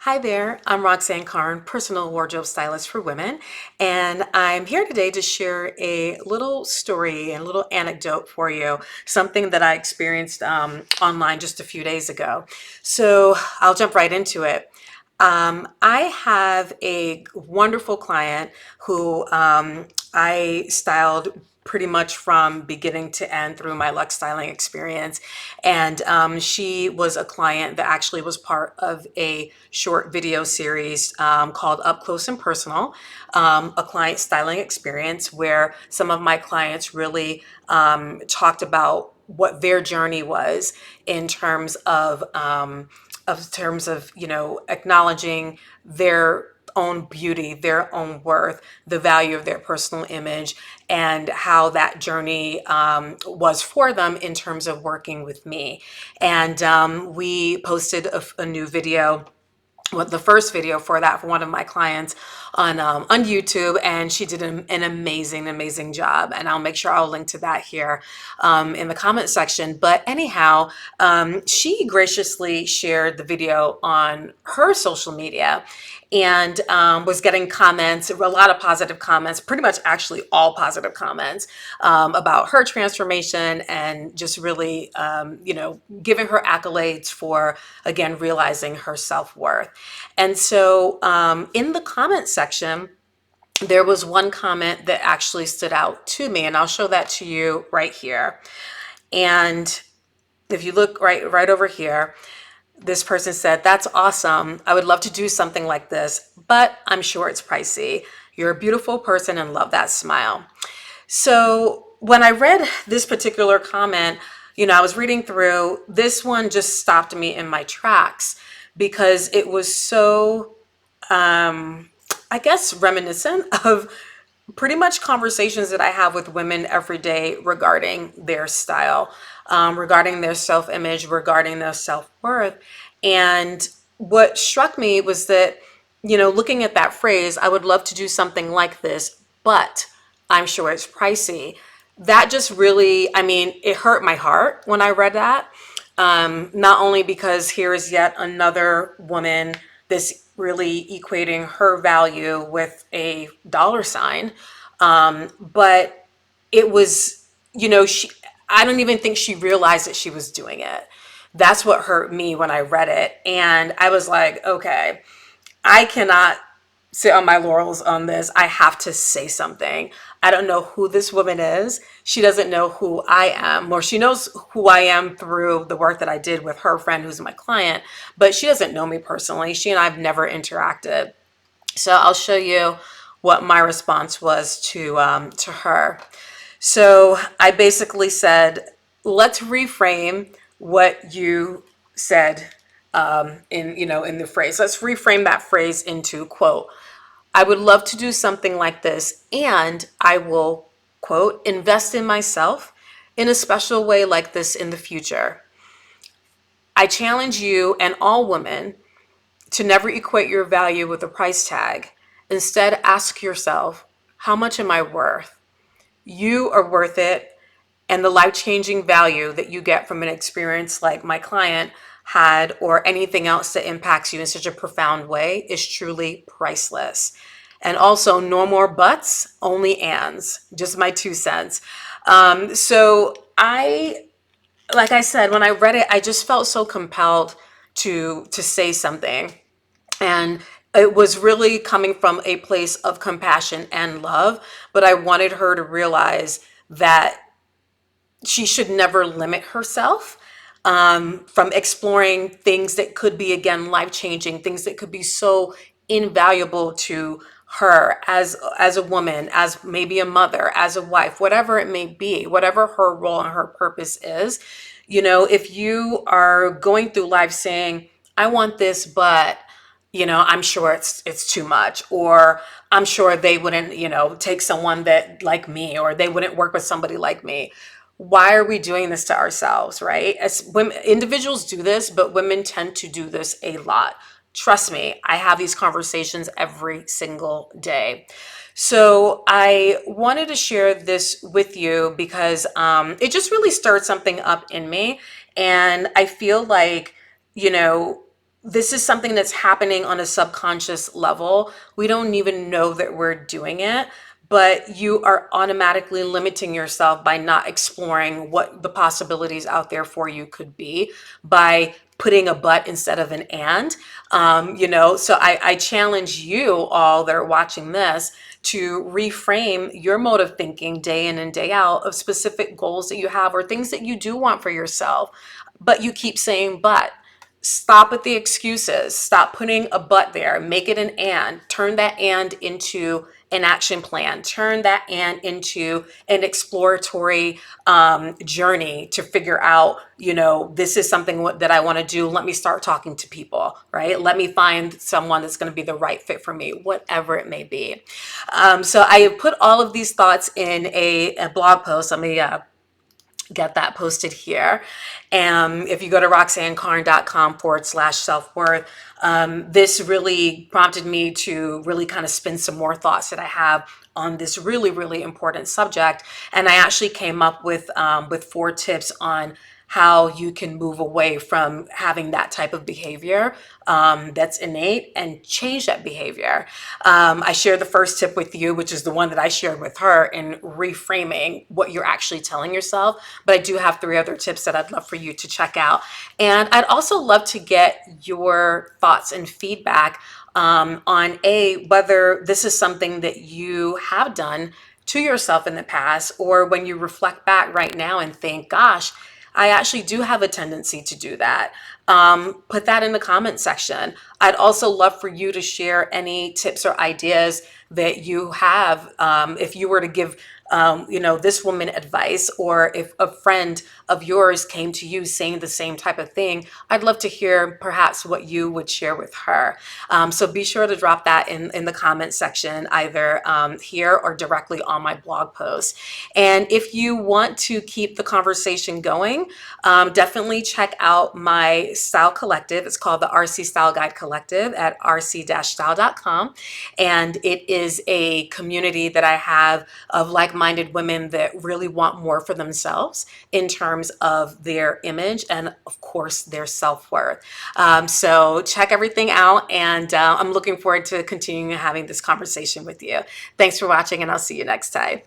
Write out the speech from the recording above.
Hi there, I'm Roxanne Carne, personal wardrobe stylist for women, and I'm here today to share a little story and a little anecdote for you, something that I experienced online just a few days ago. So I'll jump right into it. I have a wonderful client who I styled pretty much from beginning to end through my Lux styling experience. And she was a client that actually was part of a short video series called Up Close and Personal, a client styling experience where some of my clients really talked about what their journey was in terms of acknowledging their own beauty, their own worth, the value of their personal image, and how that journey was for them in terms of working with me. And we posted a new video, well, the first video for that for one of my clients on YouTube, and she did an amazing job. And I'll make sure I'll link to that here in the comment section. But anyhow, she graciously shared the video on her social media and was getting comments, a lot of positive comments, pretty much actually all positive comments about her transformation and just really, giving her accolades for, again, realizing her self-worth. And so in the comment section, there was one comment that actually stood out to me, and I'll show that to you right here. And if you look right over here, this person said, "That's awesome. I would love to do something like this, but I'm sure it's pricey. You're a beautiful person and love that smile." So when I read this particular comment, I was reading through, this one just stopped me in my tracks because it was so, I guess, reminiscent of pretty much conversations that I have with women every day regarding their style, regarding their self-image, regarding their self-worth. And what struck me was that, looking at that phrase, "I would love to do something like this, but I'm sure it's pricey." That just really, it hurt my heart when I read that. Not only because here is yet another woman that's really equating her value with a dollar sign, but it was, I don't even think she realized that she was doing it. That's what hurt me when I read it. And I was like, okay, I cannot sit on my laurels on this. I have to say something. I don't know who this woman is. She doesn't know who I am, or she knows who I am through the work that I did with her friend who's my client, but she doesn't know me personally. She and I have never interacted. So I'll show you what my response was to her. So I basically said, let's reframe what you said in the phrase. Let's reframe that phrase into, quote, "I would love to do something like this, and I will," quote, "invest in myself in a special way like this in the future. I challenge you and all women to never equate your value with a price tag. Instead, ask yourself, how much am I worth? You are worth it, and the life-changing value that you get from an experience like my client had, or anything else that impacts you in such a profound way, is truly priceless." And also, no more buts, only ands. Just my 2 cents. So like I said, when I read it, I just felt so compelled to say something. And it was really coming from a place of compassion and love, but I wanted her to realize that she should never limit herself from exploring things that could be, again, life-changing, things that could be so invaluable to her as a woman, as maybe a mother, as a wife, whatever it may be, whatever her role and her purpose is. If you are going through life saying, "I want this, but I'm sure it's too much," or "I'm sure they wouldn't, take someone that like me, or they wouldn't work with somebody like me." Why are we doing this to ourselves, right? As women, individuals do this, but women tend to do this a lot. Trust me, I have these conversations every single day. So I wanted to share this with you because it just really stirred something up in me. And I feel like, you know, this is something that's happening on a subconscious level. We don't even know that we're doing it, but you are automatically limiting yourself by not exploring what the possibilities out there for you could be by putting a but instead of an and. So I challenge you all that are watching this to reframe your mode of thinking day in and day out of specific goals that you have or things that you do want for yourself, but you keep saying but. Stop with the excuses. Stop putting a but there. Make it an and. Turn that and into an action plan. Turn that and into an exploratory journey to figure out, this is something that I want to do. Let me start talking to people, right? Let me find someone that's going to be the right fit for me, whatever it may be. So I have put all of these thoughts in a blog post. Let me get that posted here. And if you go to roxannecarne.com/self-worth, this really prompted me to really kind of spin some more thoughts that I have on this really, really important subject. And I actually came up with 4 tips on how you can move away from having that type of behavior that's innate and change that behavior. I shared the first tip with you, which is the one that I shared with her in reframing what you're actually telling yourself. But I do have 3 other tips that I'd love for you to check out. And I'd also love to get your thoughts and feedback on whether this is something that you have done to yourself in the past, or when you reflect back right now and think, gosh, I actually do have a tendency to do that. Put that in the comment section. I'd also love for you to share any tips or ideas that you have. If you were to give, this woman advice, or if a friend of yours came to you saying the same type of thing, I'd love to hear perhaps what you would share with her. So be sure to drop that in the comment section, either here or directly on my blog post. And if you want to keep the conversation going, definitely check out my style collective. It's called the RC Style Guide Collective at rc-style.com. And it is a community that I have of like-minded women that really want more for themselves in terms of their image and, of course, their self-worth. So check everything out, and I'm looking forward to continuing having this conversation with you. Thanks for watching, and I'll see you next time.